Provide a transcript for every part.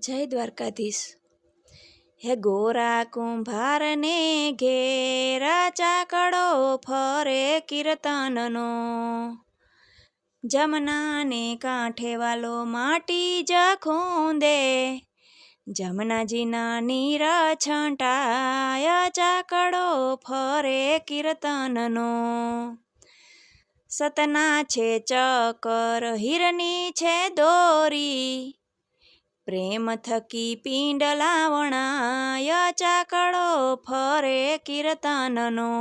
જય દ્વારકાધીશ. હે ગોરા કુંભારને ઘેર ચાકડો ફરે કીર્તનનો, જમનાને કાંઠે વાલો માટી જ ખૂંદે, જમનાજીના નીર છંટાય ચાકડો ફરે કીર્તનનો. સતના છે ચકર હિરની છે દોરી, પ્રેમ થકી પિંડલા વણાય ચાકડો ફરે કીર્તનનો.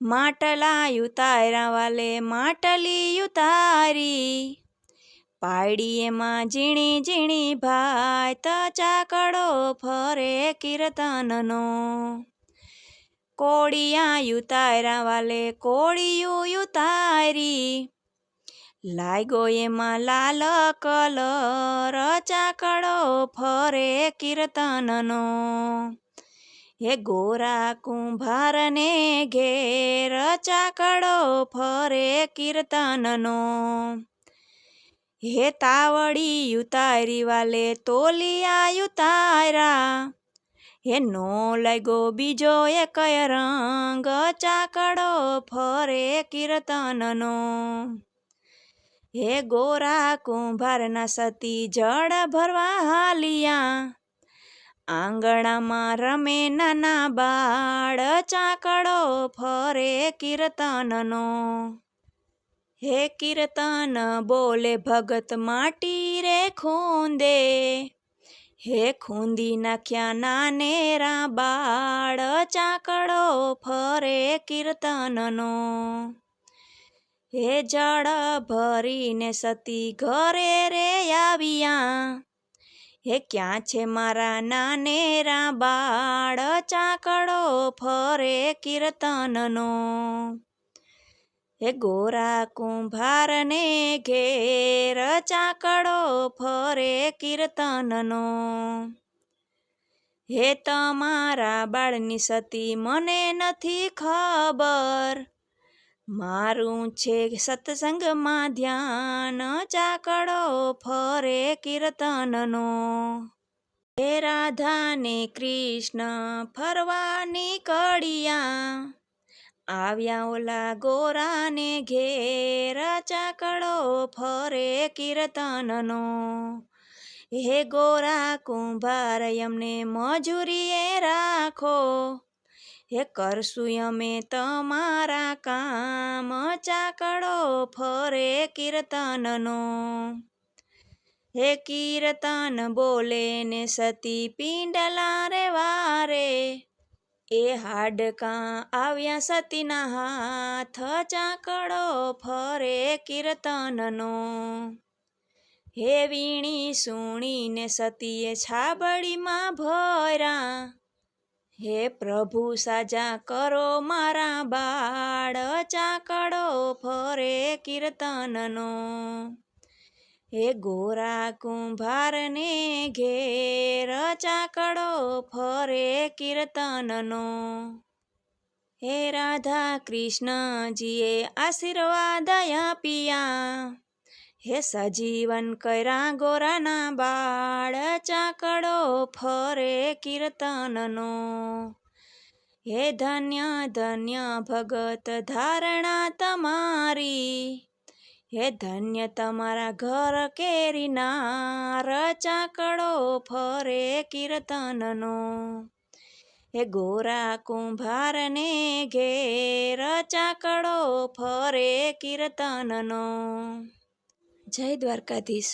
માટલા યુતાર્યા વાલે માટલી યુતારી, પાયડી એમાં ઝીણી ઝીણી ભાઈ ત ચાકડો ફરે કીર્તનનો. કોળિયા યુતાર્યા વાલે કોળિયું યુતારી, લાગ્યો એમાં લાલ કલર ચાકડો ફરે કીર્તનનો. હે ગોરા કુંભારને ઘેર ચાકડો ફરે કીર્તનનો. હે તાવડી યુતારી વાલે તોલિયા યુતારા, હે નો લાગ્યો બીજો એકય રંગ ચાકડો ફરે કીર્તનનો. હે ગોરા કુંભારના સતી જળ ભરવા હાલિયા, આંગણામાં રમે નાના બાળ ચાકડો ફરે કીર્તનનો. હે કીર્તન બોલે ભગત માટી રે ખૂંદે, હે ખૂંદી નાખ્યા નાનેરા બાળ ચાકડો ફરે કીર્તનનો. હે જળ ભરીને સતી ઘરે રે આવ્યા, હે ક્યાં છે મારા નાનેરા બાળ ચાકડો ફરે કીર્તનનો. હે ગોરા કુંભારને ઘેર ચાકડો ફરે કીર્તનનો. હે તમારા બાળની સતી મને નથી ખબર, મારું છે સત્સંગમાં ધ્યાન ચાકડો ફરે કીર્તનનો. હે રાધાને કૃષ્ણ ફરવા નીકળ્યા, આવ્યા ઓલા ગોરાને ઘેર ચાકડો ફરે કીર્તનનો. હે ગોરા કુંભાર અમને મજૂરીએ રાખો, હે કરશું અમે તમારા કામ ચાકડો ફરે કીર્તનનો. હે કીર્તન બોલે ને સતી પિંડલા રે વારે, એ હાડકાં આવ્યા સતીના હાથ ચાકડો ફરે કીર્તનનો. હે વીણી સુણીને સતીએ છાબડીમાં ભર્યા, હે પ્રભુ સાજા કરો મારા બાળ ચાકડો ફરે કીર્તનનો. હે ગોરા કુંભારને ઘેર ચાકડો ફરે કીર્તનનો. હે રાધા કૃષ્ણજીએ આશીર્વાદ આપ્યા, હે સજીવન કર્યા ગોરાના બાળ ચાકડો ફરે કીર્તનનો. હે ધન્ય ધન્ય ભગત ધારણા તમારી, હે ધન્ય તમારા ઘર કેરીનાર ચાકડો ફરે કીર્તનનો. હે ગોરા કુંભારને ઘેર ચાકડો ફરે કીર્તનનો. જય દ્વારકાધીશ.